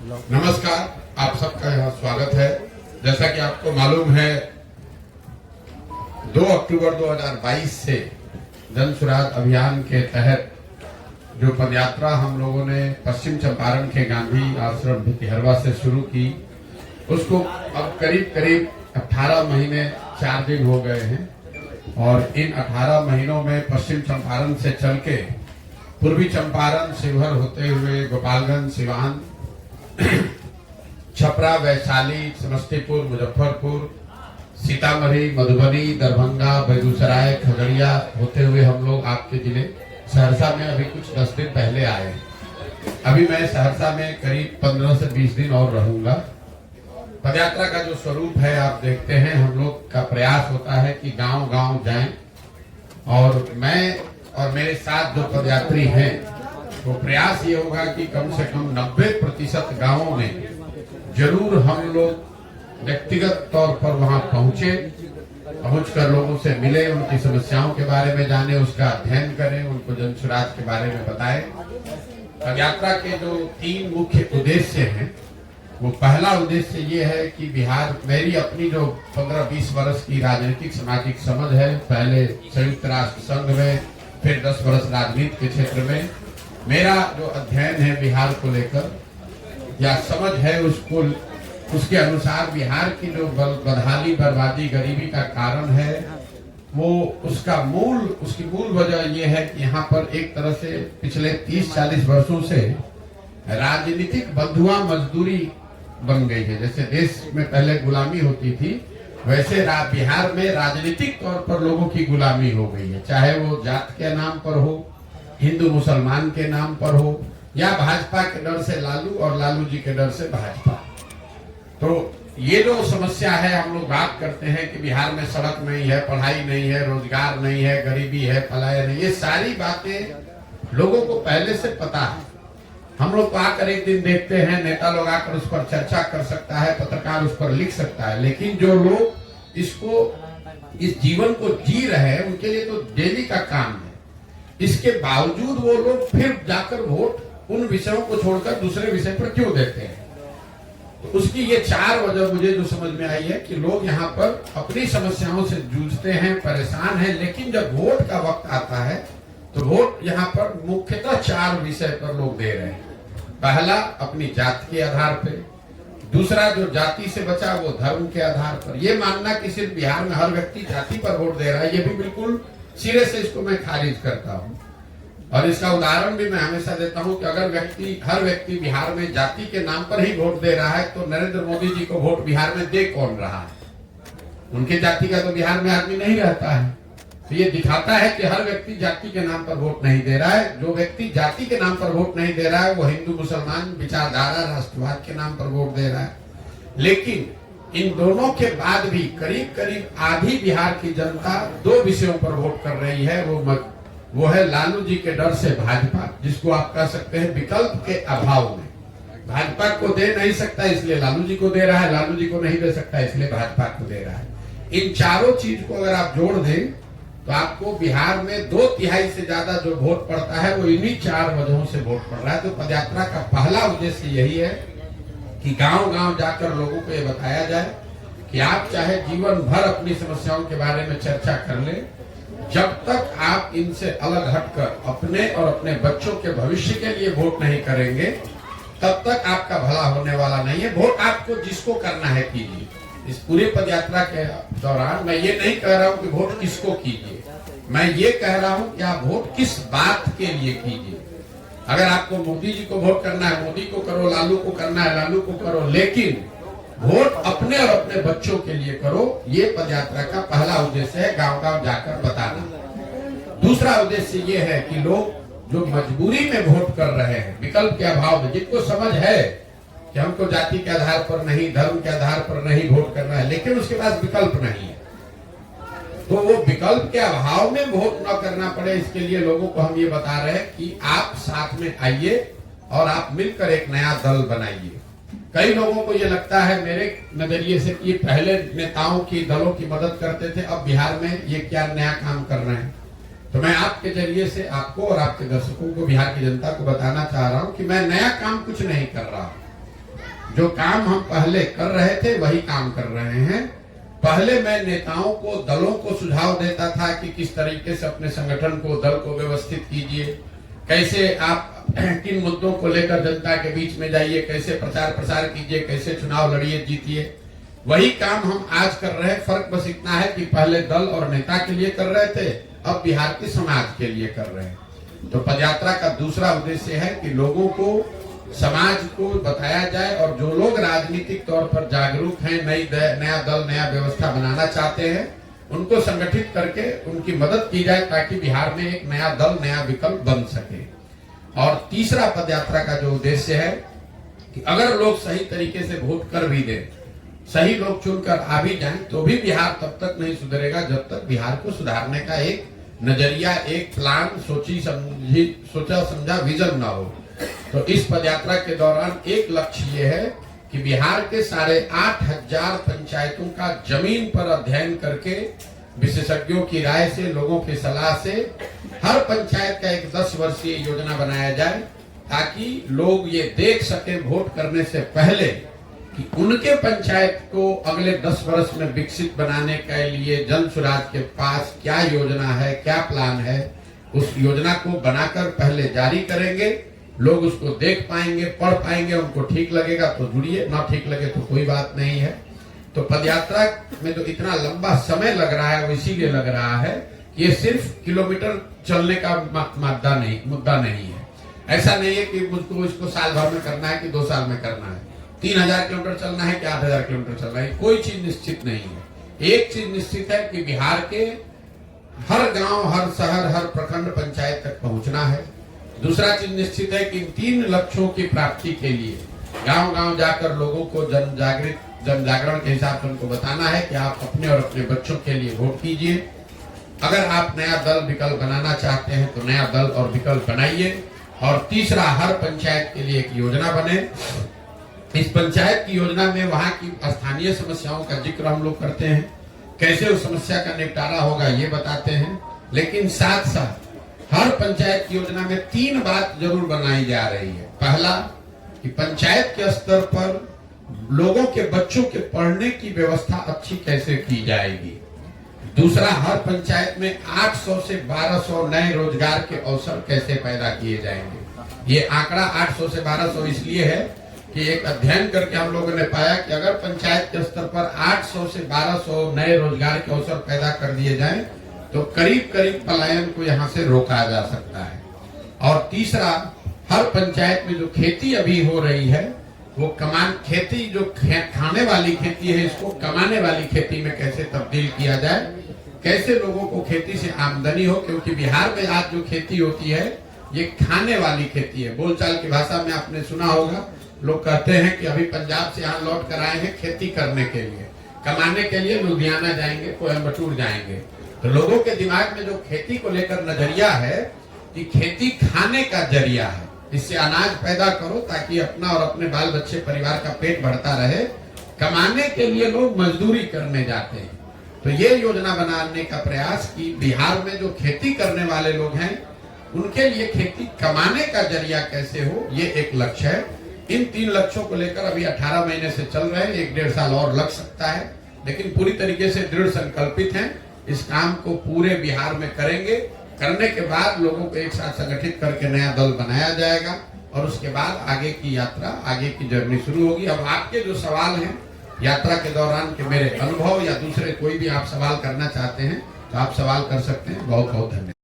नमस्कार, आप सबका यहाँ स्वागत है। जैसा कि आपको मालूम है, 2 अक्टूबर 2022 से जन सुराज अभियान के तहत जो पदयात्रा हम लोगों ने पश्चिम चंपारण के गांधी आश्रम भितिहरवा से शुरू की, उसको अब करीब 18 महीने 4 दिन हो गए हैं। और इन 18 महीनों में पश्चिम चंपारण से चल के पूर्वी चंपारण, शिवहर होते हुए गोपालगंज, सिवान, छपरा, वैशाली, समस्तीपुर, मुजफ्फरपुर, सीतामढ़ी, मधुबनी, दरभंगा, बेगूसराय, खगड़िया होते हुए हम लोग आपके जिले सहरसा में अभी कुछ 10 दिन पहले आए। अभी मैं सहरसा में करीब 15 से 20 दिन और रहूंगा। पदयात्रा का जो स्वरूप है आप देखते हैं, हम लोग का प्रयास होता है कि गांव-गांव जाएं और मैं और मेरे साथ जो पदयात्री हैं, तो प्रयास ये होगा कि कम से कम 90% गांवों में जरूर हम लोग व्यक्तिगत तौर पर वहां पहुंचकर लोगों से मिले, उनकी समस्याओं के बारे में जाने, उसका अध्ययन करें, उनको जन सुराज के बारे में बताएं। पदयात्रा के जो 3 मुख्य उद्देश्य हैं, वो पहला उद्देश्य ये है कि बिहार, मेरी अपनी जो 15-20 वर्ष की राजनीतिक सामाजिक समझ है, पहले संयुक्त राष्ट्र संघ में, फिर 10 वर्ष राजनीति के क्षेत्र में, मेरा जो अध्ययन है बिहार को लेकर या समझ है, उसके अनुसार बिहार की जो बदहाली, बर्बादी, गरीबी का कारण है, वो उसकी मूल वजह ये है कि यहाँ पर एक तरह से पिछले 30-40 वर्षों से राजनीतिक बंधुआ मजदूरी बन गई है। जैसे देश में पहले गुलामी होती थी, वैसे बिहार में राजनीतिक तौर पर लोगों की गुलामी हो गई है, चाहे वो जात के नाम पर हो, हिंदू मुसलमान के नाम पर हो, या भाजपा के डर से लालू और लालू जी के डर से भाजपा। तो ये जो समस्या है, हम लोग बात करते हैं कि बिहार में सड़क नहीं है, पढ़ाई नहीं है, रोजगार नहीं है, गरीबी है, पलायन नहीं, ये सारी बातें लोगों को पहले से पता है। हम लोग आकर एक दिन देखते हैं, नेता लोग आकर उस पर चर्चा कर सकता है, पत्रकार उस पर लिख सकता है, लेकिन जो लोग इस जीवन को जी रहे हैं, उनके लिए तो डेली का काम है। इसके बावजूद वो लोग फिर जाकर वोट उन विषयों को छोड़कर दूसरे विषय पर क्यों देते हैं? तो उसकी ये 4 वजह मुझे जो समझ में आई है कि लोग यहाँ पर अपनी समस्याओं से जूझते हैं, परेशान हैं, लेकिन जब वोट का वक्त आता है तो वोट यहाँ पर मुख्यतः 4 विषय पर लोग दे रहे हैं। पहला, अपनी जाति के आधार पे। दूसरा, जो जाति से बचा वो धर्म के आधार पर। ये मानना कि सिर्फ बिहार में हर व्यक्ति जाति पर वोट दे रहा है, ये भी बिल्कुल सिरे से इसको मैं खारिज करता हूँ। और इसका उदाहरण भी मैं हमेशा देता हूँ कि अगर हर व्यक्ति बिहार में जाति के नाम पर ही वोट दे रहा है, तो नरेंद्र मोदी जी को वोट बिहार में दे कौन रहा है? उनके जाति का तो बिहार में आदमी नहीं रहता है। तो ये दिखाता है कि हर व्यक्ति जाति के नाम पर वोट नहीं दे रहा है। जो व्यक्ति जाति के नाम पर वोट नहीं दे रहा है, वो हिंदू मुसलमान विचारधारा, राष्ट्रवाद के नाम पर वोट दे रहा है। लेकिन इन दोनों के बाद भी करीब आधी बिहार की जनता 2 विषयों पर वोट कर रही है। वो है लालू जी के डर से भाजपा, जिसको आप कह सकते हैं विकल्प के अभाव में। भाजपा को दे नहीं सकता इसलिए लालू जी को दे रहा है, लालू जी को नहीं दे सकता इसलिए भाजपा को दे रहा है। इन चारों चीज को अगर आप जोड़ दें तो आपको बिहार में 2/3 से ज्यादा जो वोट पड़ता है, वो इन्हीं 4 वजहों से वोट पड़ रहा है। तो पदयात्रा का पहला उद्देश्य यही है कि गांव-गांव जाकर लोगों को ये बताया जाए कि आप चाहे जीवन भर अपनी समस्याओं के बारे में चर्चा कर लें, जब तक आप इनसे अलग हटकर अपने और अपने बच्चों के भविष्य के लिए वोट नहीं करेंगे, तब तक आपका भला होने वाला नहीं है। वोट आपको जिसको करना है कीजिए। इस पूरे पदयात्रा के दौरान मैं ये नहीं कह रहा हूं कि वोट किसको कीजिए, मैं ये कह रहा हूं कि आप वोट किस बात के लिए कीजिए। अगर आपको मोदी जी को वोट करना है, मोदी को करो, लालू को करना है, लालू को करो, लेकिन वोट अपने और अपने बच्चों के लिए करो। ये पदयात्रा का पहला उद्देश्य है, गांव-गांव जाकर बताना। दूसरा उद्देश्य ये है कि लोग जो मजबूरी में वोट कर रहे हैं, विकल्प के अभाव में, जिनको समझ है कि हमको जाति के आधार पर नहीं, धर्म के आधार पर नहीं वोट करना है, लेकिन उसके पास विकल्प नहीं है, तो वो विकल्प के अभाव में वोट न करना पड़े, इसके लिए लोगों को हम ये बता रहे हैं कि आप साथ में आइए और आप मिलकर एक नया दल बनाइए। कई लोगों को ये लगता है मेरे नजरिए से कि पहले नेताओं की, दलों की मदद करते थे, अब बिहार में ये क्या नया काम कर रहे हैं। तो मैं आपके जरिए से आपको और आपके दर्शकों को, बिहार की जनता को बताना चाह रहा हूं कि मैं नया काम कुछ नहीं कर रहा हूं। जो काम हम पहले कर रहे थे वही काम कर रहे हैं। पहले मैं नेताओं को, दलों को सुझाव देता था कि किस तरीके से अपने संगठन को, दल को व्यवस्थित कीजिए, कैसे आप किन मुद्दों को लेकर जनता के बीच में जाइए, कैसे प्रचार प्रसार कीजिए, कैसे चुनाव लड़िए, जीतिए। वही काम हम आज कर रहे हैं। फर्क बस इतना है कि पहले दल और नेता के लिए कर रहे थे, अब बिहार के समाज के लिए कर रहे हैं। तो पदयात्रा का दूसरा उद्देश्य है कि लोगों को, समाज को बताया जाए, और जो लोग राजनीतिक तौर पर जागरूक हैं, नया दल, नया व्यवस्था बनाना चाहते हैं, उनको संगठित करके उनकी मदद की जाए ताकि बिहार में एक नया दल, नया विकल्प बन सके। और तीसरा पदयात्रा का जो उद्देश्य है कि अगर लोग सही तरीके से वोट कर भी दें, सही लोग चुनकर आ भी जाएं, तो भी बिहार तब तक नहीं सुधरेगा जब तक बिहार को सुधारने का एक नजरिया, एक प्लान, सोचा समझा विजन ना हो। तो इस पदयात्रा के दौरान एक लक्ष्य ये है कि बिहार के 8,500 पंचायतों का जमीन पर अध्ययन करके, विशेषज्ञों की राय से, लोगों की सलाह से हर पंचायत का एक 10 वर्षीय योजना बनाया जाए, ताकि लोग ये देख सके वोट करने से पहले कि उनके पंचायत को अगले 10 वर्ष में विकसित बनाने के लिए जन सुराज के पास क्या योजना है, क्या प्लान है। उस योजना को बनाकर पहले जारी करेंगे, लोग उसको देख पाएंगे, पढ़ पाएंगे, उनको ठीक लगेगा तो जुड़िए, ना ठीक लगे तो कोई बात नहीं है। तो पदयात्रा में जो इतना लंबा समय लग रहा है वो इसीलिए लग रहा है कि ये सिर्फ किलोमीटर चलने का मुद्दा नहीं है। ऐसा नहीं है कि मुझको इसको साल भर में करना है कि 2 साल में करना है, 3000 किलोमीटर चलना है कि 8000 किलोमीटर चलना है, कोई चीज निश्चित नहीं है। एक चीज निश्चित है कि बिहार के हर गांव, हर शहर, हर प्रखंड पंचायत तक पहुंचना है। दूसरा चीज निश्चित है कि इन 3 लक्ष्यों की प्राप्ति के लिए गांव गांव जाकर लोगों को जन जागरण के हिसाब से उनको बताना है कि आप अपने और अपने बच्चों के लिए वोट कीजिए। अगर आप नया दल विकल्प बनाना चाहते हैं तो नया दल और विकल्प बनाइए। और तीसरा, हर पंचायत के लिए एक योजना बने। इस पंचायत की योजना में वहां की स्थानीय समस्याओं का जिक्र हम लोग करते हैं, कैसे उस समस्या का निपटारा होगा ये बताते हैं। लेकिन साथ साथ हर पंचायत की योजना में 3 बात जरूर बनाई जा रही है। पहला, कि पंचायत के स्तर पर लोगों के बच्चों के पढ़ने की व्यवस्था अच्छी कैसे की जाएगी। दूसरा, हर पंचायत में 800 से 1200 नए रोजगार के अवसर कैसे पैदा किए जाएंगे। ये आंकड़ा 800 से 1200 इसलिए है कि एक अध्ययन करके हम लोगों ने पाया कि अगर पंचायत के स्तर पर 800 से 1200 नए रोजगार के अवसर पैदा कर दिए जाएं, तो करीब करीब पलायन को यहाँ से रोका जा सकता है। और तीसरा, हर पंचायत में जो खेती अभी हो रही है वो खेती जो खाने वाली खेती है, इसको कमाने वाली खेती में कैसे तब्दील किया जाए, कैसे लोगों को खेती से आमदनी हो। क्योंकि बिहार में आज जो खेती होती है ये खाने वाली खेती है। बोलचाल की भाषा में आपने सुना होगा, लोग कहते हैं कि अभी पंजाब से यहाँ लौट कर आए हैं खेती करने के लिए, कमाने के लिए लुधियाना जाएंगे, कोयम्बटूर जाएंगे। तो लोगों के दिमाग में जो खेती को लेकर नजरिया है कि खेती खाने का जरिया है, इससे अनाज पैदा करो ताकि अपना और अपने बाल बच्चे परिवार का पेट बढ़ता रहे। कमाने के लिए लोग मजदूरी करने जाते हैं। तो ये योजना बनाने का प्रयास कि बिहार में जो खेती करने वाले लोग हैं उनके लिए खेती कमाने का जरिया कैसे हो, ये एक लक्ष्य है। इन 3 लक्ष्यों को लेकर अभी 18 महीने से चल रहे हैं, 1-1.5 साल और लग सकता है, लेकिन पूरी तरीके से दृढ़ संकल्पित हैं। इस काम को पूरे बिहार में करेंगे। करने के बाद लोगों को एक साथ संगठित करके नया दल बनाया जाएगा और उसके बाद आगे की यात्रा, आगे की जर्नी शुरू होगी। अब आपके जो सवाल हैं यात्रा के दौरान के मेरे अनुभव या दूसरे कोई भी आप सवाल करना चाहते हैं तो आप सवाल कर सकते हैं। बहुत बहुत धन्यवाद।